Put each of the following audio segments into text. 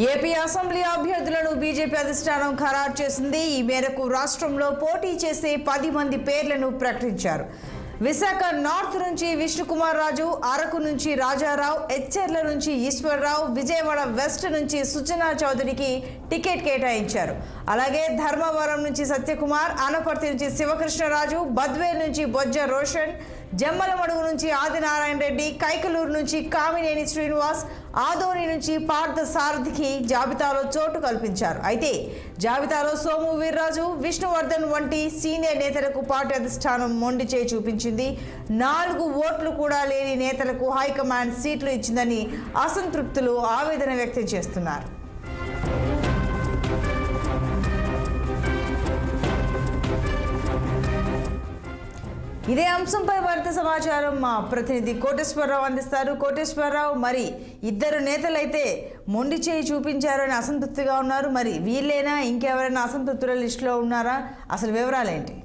AP assembly అభ్యర్థులను BJP అధిష్టానం ఖరారు చేసింది. ఈ మేరకు రాష్ట్రంలో పోటీ చేసే 10 మంది పేర్లను ప్రకటించారు. విశాఖ నార్త్ నుంచి విష్ణుకుమార్ రాజు, అరకు నుంచి రాజారావు, ఎచ్చెర్ల నుంచి ఈశ్వర్రావు, విజయవాడ వెస్ట్ నుంచి సుజనా చౌదరికి టికెట్ కేటాయించారు. అలాగే ధర్మవరం నుంచి సత్యకుమార్, అనపర్తి నుంచి శివకృష్ణరాజు, బద్వేల్ నుంచి బొజ్జ రోషన్, జమ్మలమడుగు నుంచి ఆదినారాయణ రెడ్డి, కైకలూరు నుంచి కామినేని శ్రీనివాస్, ఆదోని నుంచి పార్థ సారథికి జాబితాలో చోటు కల్పించారు. అయితే జాబితాలో సోము వీర్రాజు, విష్ణువర్ధన్ వంటి సీనియర్ నేతలకు పార్టీ అధిష్టానం మొండి చేయి చూపించింది. 4 ఓట్లు కూడా లేని నేతలకు హైకమాండ్ సీట్లు ఇచ్చిందని అసంతృప్తులు ఆవేదన వ్యక్తం చేస్తున్నారు. ఇదే అంశంపై మరింత సమాచారం మా ప్రతినిధి కోటేశ్వరరావు అందిస్తారు. కోటేశ్వరరావు, మరి ఇద్దరు నేతలైతే మొండి చేయి చూపించారని అసంతృప్తిగా ఉన్నారు. మరి వీళ్ళైనా ఇంకెవరైనా అసంతృప్తుల లిస్టులో ఉన్నారా? అసలు వివరాలేంటి?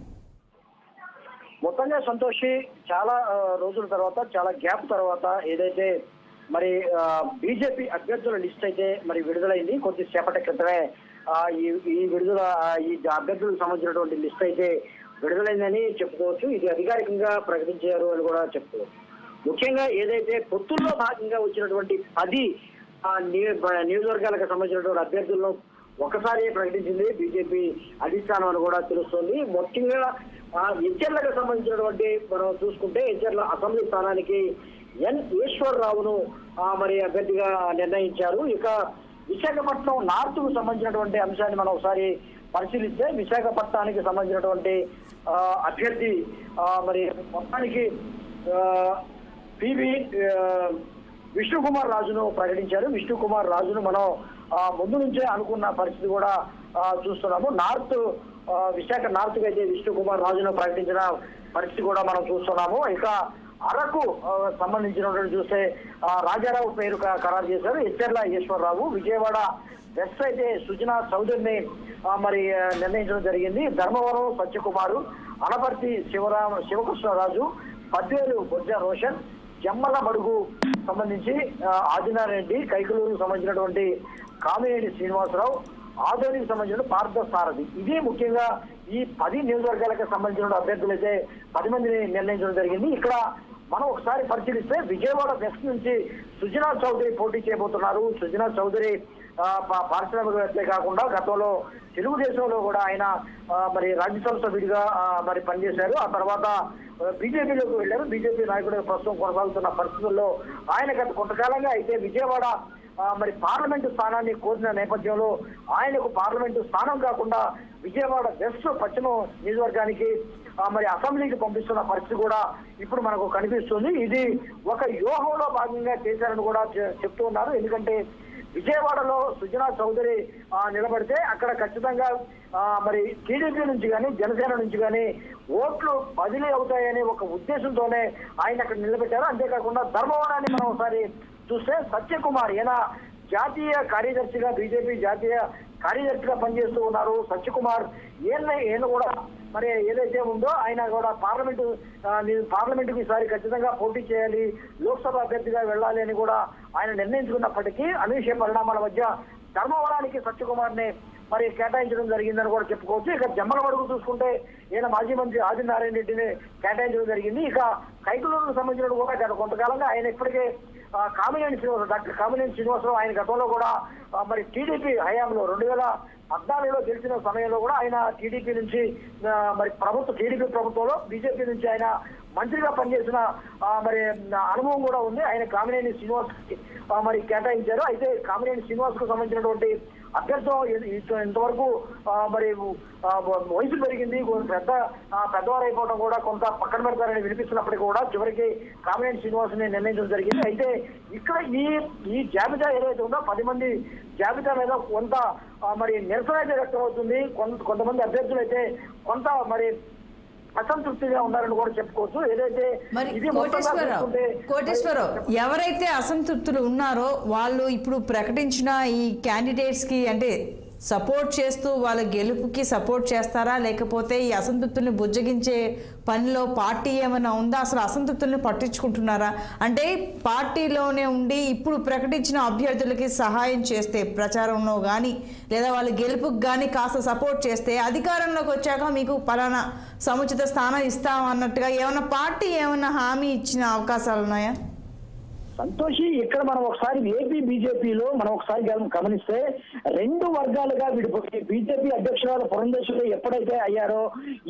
మొత్తంగా సంతోషి చాలా రోజుల తర్వాత, చాలా గ్యాప్ తర్వాత ఏదైతే మరి బీజేపీ అభ్యర్థుల లిస్ట్ అయితే మరి విడుదలైంది. కొద్దిసేపటి క్రితమే ఈ విడుదల ఈ అభ్యర్థులకు సంబంధించినటువంటి లిస్ట్ అయితే విడుదలైందని చెప్పుకోవచ్చు. ఇది అధికారికంగా ప్రకటించారు అని కూడా చెప్పుకోవచ్చు. ముఖ్యంగా ఏదైతే పొత్తుల్లో భాగంగా వచ్చినటువంటి 10 నియోజకవర్గాలకు సంబంధించినటువంటి అభ్యర్థులను ఒకసారి ప్రకటించింది బీజేపీ అధిష్టానం అని కూడా తెలుస్తోంది. ముఖ్యంగా ఎచ్చెర్లకు సంబంధించినటువంటి మనం చూసుకుంటే ఎచ్చెర్ల అసెంబ్లీ స్థానానికి ఎన్ ఈశ్వర్రావును మరి అభ్యర్థిగా నిర్ణయించారు. ఇక విశాఖపట్నం నార్త్ కు సంబంధించినటువంటి అంశాన్ని మనం ఒకసారి పరిశీలిస్తే విశాఖపట్నానికి సంబంధించినటువంటి అభ్యర్థి మరి మొత్తానికి పివి విష్ణుకుమార్ రాజును ప్రకటించారు. విష్ణుకుమార్ రాజును మనం ముందు నుంచే అనుకున్న పరిస్థితి కూడా చూస్తున్నాము. విశాఖ నార్త్ కి అయితే విష్ణుకుమార్ రాజును ప్రకటించిన పరిస్థితి కూడా మనం చూస్తున్నాము. ఇక అరకు సంబంధించినటువంటి చూస్తే రాజారావు పేరు ఖరారు చేశారు. ఎచ్చెర్ల ఈశ్వర్రావు, విజయవాడ వెస్ట్ అయితే సుజనా చౌదరిని మరి నిర్ణయించడం జరిగింది. ధర్మవరం సత్యకుమారు, అనపర్తి శివకృష్ణరాజు, బద్వేలు బొజ్జ రోషన్, జమ్మల మడుగు సంబంధించి ఆదినారాయణ రెడ్డి, కైకలూరుకు సంబంధించినటువంటి కామినేని శ్రీనివాసరావు, ఆదోనికి సంబంధించిన పార్థ సారథి. ఇది ముఖ్యంగా ఈ 10 నియోజకవర్గాలకు సంబంధించిన అభ్యర్థులు అయితే 10 మందిని నిర్ణయించడం జరిగింది. ఇక్కడ మనం ఒకసారి పరిశీలిస్తే విజయవాడ వెస్ట్ నుంచి సుజనా చౌదరి పోటీ చేయబోతున్నారు. సుజనా చౌదరి పారిశ్రామికవేత్తే కాకుండా గతంలో తెలుగుదేశంలో కూడా ఆయన మరి రాజ్యసభ సభ్యుడిగా మరి పనిచేశారు. ఆ తర్వాత బీజేపీలోకి వెళ్ళారు. బీజేపీ నాయకుడిగా ప్రస్తుతం కొనసాగుతున్న పరిస్థితుల్లో ఆయన గత కొంతకాలంగా అయితే విజయవాడ మరి పార్లమెంటు స్థానాన్ని కోరిన నేపథ్యంలో ఆయనకు పార్లమెంటు స్థానం కాకుండా విజయవాడ వెస్ట్ పశ్చిమ నియోజకవర్గానికి మరి అసెంబ్లీకి పంపిస్తున్న పరిస్థితి కూడా ఇప్పుడు మనకు కనిపిస్తుంది. ఇది ఒక వ్యూహంలో భాగంగా చేశారని కూడా చెప్తూ ఉన్నారు. ఎందుకంటే విజయవాడలో సుజనా చౌదరి నిలబడితే అక్కడ ఖచ్చితంగా మరి టీడీపీ నుంచి కానీ జనసేన నుంచి కానీ ఓట్లు బదిలీ అవుతాయనే ఒక ఉద్దేశంతోనే ఆయన అక్కడ నిలబెట్టారు. అంతేకాకుండా ధర్మవరాన్ని మనం ఒకసారి చూస్తే సత్యకుమార్ ఈయన జాతీయ కార్యదర్శిగా బీజేపీ జాతీయ కార్యదర్శిగా పనిచేస్తూ ఉన్నారు. సత్యకుమార్ ఈయన కూడా మరి ఏదైతే ఉందో ఆయన కూడా పార్లమెంటుకి ఈసారి ఖచ్చితంగా పోటీ చేయాలి, లోక్సభ అభ్యర్థిగా వెళ్ళాలి అని కూడా ఆయన నిర్ణయించుకున్నప్పటికీ అనూహ్య పరిణామాల మధ్య ధర్మవరానికి సత్యకుమార్ ని మరి కేటాయించడం జరిగిందని కూడా చెప్పుకోవచ్చు. ఇక జమ్మలమడుగు చూసుకుంటే ఈయన మాజీ మంత్రి ఆదినారాయణ రెడ్డిని కేటాయించడం జరిగింది. ఇక కైకలూరుకు సంబంధించిన కూడా గత కొంతకాలంగా ఆయన ఇప్పటికే డాక్టర్ కామినేని శ్రీనివాసరావు ఆయన గతంలో కూడా మరి టీడీపీ హయాంలో 2014లో గెలిచిన సమయంలో కూడా ఆయన టీడీపీ నుంచి మరి టీడీపీ ప్రభుత్వంలో బీజేపీ నుంచి ఆయన మంత్రిగా పనిచేసిన మరి అనుభవం కూడా ఉంది. ఆయన కామినేని శ్రీనివాస్ మరి కేటాయించారు. అయితే కామినేని శ్రీనివాస్ కు సంబంధించినటువంటి అభ్యర్థం ఇంతవరకు మరి వయసు పెరిగింది, పెద్దవారు అయిపోవడం కూడా కొంత పక్కన పెడతారని వినిపిస్తున్నప్పటికీ కూడా చివరికి కామినేని శ్రీనివాస్ ని నిర్ణయించడం జరిగింది. అయితే ఇక్కడ ఈ జాబితా ఏదైతే ఉందో 10 మంది జాబితా మీద కొంత మరి నిరసన అయితే వ్యక్తం అవుతుంది. కొంతమంది అభ్యర్థులు అయితే కొంత మరి అసంతృప్తిగా ఉన్నారని కూడా చెప్పుకోవచ్చు. ఏదైతే కోటేశ్వరరావు ఎవరైతే అసంతృప్తులు ఉన్నారో వాళ్ళు ఇప్పుడు ప్రకటించిన ఈ క్యాండిడేట్స్ కి అంటే సపోర్ట్ చేస్తూ వాళ్ళ గెలుపుకి సపోర్ట్ చేస్తారా, లేకపోతే ఈ అసంతృప్తిని బుజ్జగించే పనిలో పార్టీ ఏమైనా ఉందా, అసలు అసంతృప్తిని పట్టించుకుంటున్నారా? అంటే పార్టీలోనే ఉండి ఇప్పుడు ప్రకటించిన అభ్యర్థులకి సహాయం చేస్తే ప్రచారంలో కానీ లేదా వాళ్ళ గెలుపుకి కానీ కాస్త సపోర్ట్ చేస్తే అధికారంలోకి వచ్చాక మీకు పలానా సముచిత స్థానం ఇస్తాం అన్నట్టుగా ఏమైనా పార్టీ ఏమైనా హామీ ఇచ్చిన అవకాశాలు ఉన్నాయా? సంతోషి, ఇక్కడ మనం ఒకసారి ఏపీ బీజేపీలో మనం ఒకసారి గమనిస్తే రెండు వర్గాలుగా విడిపోయి బీజేపీ అధ్యక్షురాలు పురంధేశ్వరి ఎప్పుడైతే అయ్యారో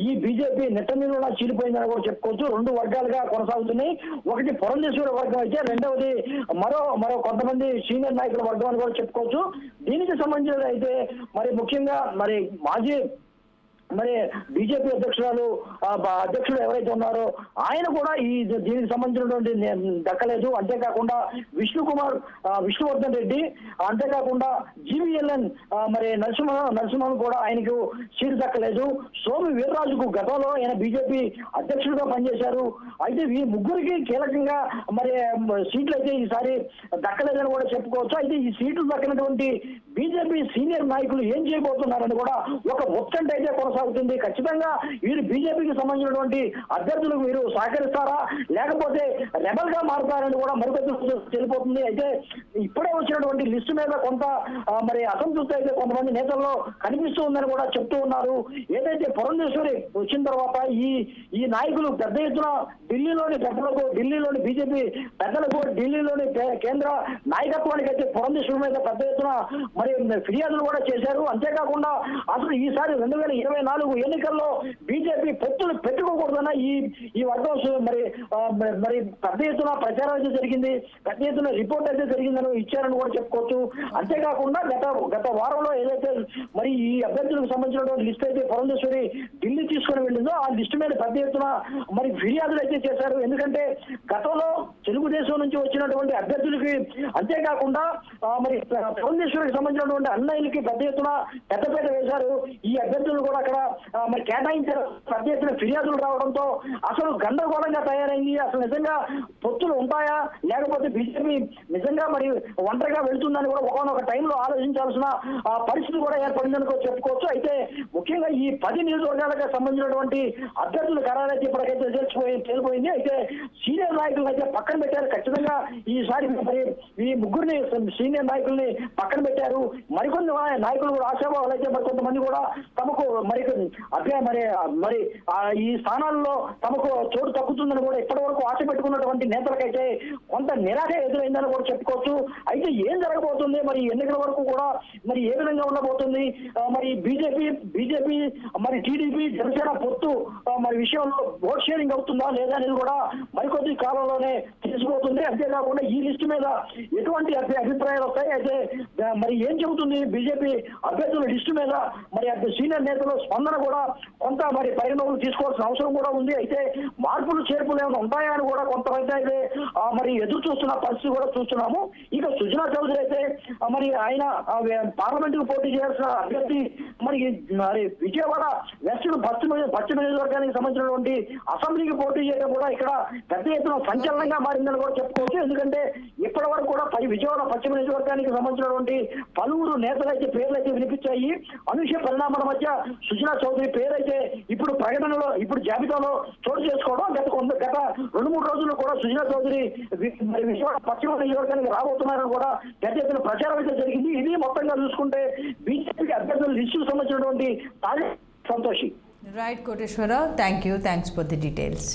ఈ బీజేపీ నెట్ట మీద చీలిపోయిందని కూడా చెప్పుకోవచ్చు. రెండు వర్గాలుగా కొనసాగుతున్నాయి. ఒకటి పురంధేశ్వరి వర్గం అయితే రెండవది మరో కొంతమంది సీనియర్ నాయకుల వర్గం అని కూడా చెప్పుకోవచ్చు. దీనికి సంబంధించిన అయితే మరి ముఖ్యంగా మరి మాజీ బీజేపీ అధ్యక్షుడు ఎవరైతే ఉన్నారో ఆయన కూడా దీనికి సంబంధించినటువంటి దక్కలేదు. అంతేకాకుండా విష్ణువర్ధన్ రెడ్డి, అంతేకాకుండా జీవీఎల్ఎన్ నరసింహన్ కూడా ఆయనకు సీటు దక్కలేదు. సోము వీర్రాజుకు గతంలో ఆయన బీజేపీ అధ్యక్షుడిగా పనిచేశారు. అయితే ఈ ముగ్గురికి కీలకంగా సీట్లు అయితే ఈసారి దక్కలేదని కూడా చెప్పుకోవచ్చు. అయితే ఈ సీట్లు దక్కినటువంటి బీజేపీ సీనియర్ నాయకులు ఏం చేయబోతున్నారని కూడా ఒక ఉత్కంఠ అయితే కొనసాగుతుంది. ఖచ్చితంగా వీరు బీజేపీకి సంబంధించినటువంటి అభ్యర్థులకు వీరు సహకరిస్తారా, లేకపోతే రెబల్ గా మారుతారని కూడా మరికొద్ది తెలిపోతుంది. అయితే ఇప్పుడే వచ్చినటువంటి లిస్టు మీద కొంత అసంతృప్తి అయితే కొంతమంది నేతల్లో కనిపిస్తూ ఉందని కూడా చెప్తూ ఉన్నారు. ఏదైతే పురంధేశ్వరి వచ్చిన తర్వాత ఈ నాయకులు పెద్ద ఎత్తున ఢిల్లీలోని బీజేపీ పెద్దలకు, ఢిల్లీలోని కేంద్ర నాయకత్వానికి అయితే పురంధేశ్వరి మీద పెద్ద ఎత్తున ఫిర్యాదులు కూడా చేశారు. అంతేకాకుండా అసలు ఈసారి 2024 ఎన్నికల్లో బీజేపీ పొత్తులు పెట్టుకోకూడదన్న ఈ వర్గం మరి పెద్ద ఎత్తున ప్రచారం అయితే జరిగింది, పెద్ద ఎత్తున రిపోర్ట్ అయితే జరిగిందని ఇచ్చారని కూడా చెప్పుకోవచ్చు. అంతేకాకుండా గత వారంలో ఏదైతే మరి ఈ అభ్యర్థులకు సంబంధించినటువంటి లిస్ట్ అయితే పురంధేశ్వరి ఢిల్లీ తీసుకుని వెళ్ళిందో ఆ లిస్టు మీద పెద్ద ఎత్తున ఫిర్యాదులు అయితే చేశారు. ఎందుకంటే గతంలో తెలుగుదేశం నుంచి వచ్చినటువంటి అభ్యర్థులకి, అంతేకాకుండా పురంధేశ్వరికి సంబంధించినటువంటి అన్నయ్యలకి పెద్ద ఎత్తున పెద్దపేట వేశారు. ఈ అభ్యర్థులు కూడా అక్కడ కేటాయించారు. పెద్ద ఎత్తున ఫిర్యాదులు రావడంతో అసలు గందరగోళంగా తయారైంది. అసలు నిజంగా పొత్తులు ఉంటాయా, లేకపోతే బీజేపీ నిజంగా ఒంటరిగా వెళ్తుందని కూడా ఒకనొక టైంలో ఆలోచించాల్సిన పరిస్థితి కూడా ఏర్పడిందని కూడా చెప్పుకోవచ్చు. అయితే ముఖ్యంగా ఈ 10 నియోజకవర్గాలకు సంబంధించినటువంటి అభ్యర్థుల ఖరారైతే ఇప్పటికైతే తేలిపోయింది. అయితే సీనియర్ నాయకులను అయితే పక్కన పెట్టారు. ఖచ్చితంగా ఈసారి ఈ ముగ్గురిని సీనియర్ నాయకుల్ని పక్కన పెట్టారు. మరికొన్ని నాయకులు కూడా ఆశాభావాలు అయితే కొంతమంది కూడా తమకు ఈ స్థానాల్లో తమకు చోటు తగ్గుతుందని కూడా ఇప్పటి వరకు ఆశ పెట్టుకున్నటువంటి నేతలకైతే కొంత నిరాశ ఎదురైందని కూడా చెప్పుకోవచ్చు. అయితే ఏం జరగబోతుంది, ఎన్నికల వరకు కూడా ఏ విధంగా ఉండబోతుంది, బీజేపీ టీడీపీ జనసేన పొత్తు విషయంలో ఓట్ షేరింగ్ అవుతుందా లేదా అనేది కూడా మరికొద్ది కాలంలోనే తెలిసిపోతుంది. అంతేకాకుండా ఈ లిస్టు మీద ఎటువంటి అభిప్రాయాలు వస్తాయి, అయితే ఏం చెబుతుంది బీజేపీ అభ్యర్థుల లిస్టు మీద సీనియర్ నేతల స్పందన కూడా కొంత పరిగణలోకి తీసుకోవాల్సిన అవసరం కూడా ఉంది. అయితే మార్పులు చేర్పులు ఏమైనా ఉంటాయా అని కూడా కొంతమంది అయితే ఎదురు చూస్తున్న పరిస్థితి కూడా చూస్తున్నాము. ఇక సుజనా చౌదరి అయితే ఆయన పార్లమెంట్ కు పోటీ చేయాల్సిన అభ్యర్థి విజయవాడ వెస్ట్ పశ్చిమ నియోజకవర్గానికి సంబంధించినటువంటి అసెంబ్లీకి పోటీ చేయడం కూడా ఇక్కడ పెద్ద ఎత్తున సంచలనంగా మారిందని కూడా చెప్పుకోవచ్చు. ఎందుకంటే ఇప్పటి వరకు కూడా విజయవాడ పశ్చిమ నియోజకవర్గానికి సంబంధించినటువంటి పలువురు నేతలైతే పేర్లు అయితే వినిపించాయి. అనూహ్య పరిణామాల మధ్య సుజనా చౌదరి పేరైతే ఇప్పుడు జాబితాలో చోటు చేసుకోవడం గత 2-3 రోజుల్లో కూడా సుజనా చౌదరి విజయవాడ పశ్చిమ నియోజకవర్గానికి రాబోతున్నారని కూడా పెద్ద ఎత్తున ప్రచారం అయితే జరిగింది. ఇది మొత్తంగా చూసుకుంటే బీజేపీ అభ్యర్థుల లిస్టుకు సంబంధించినటువంటి Santoshi. Right Koteswararao, thanks for the details.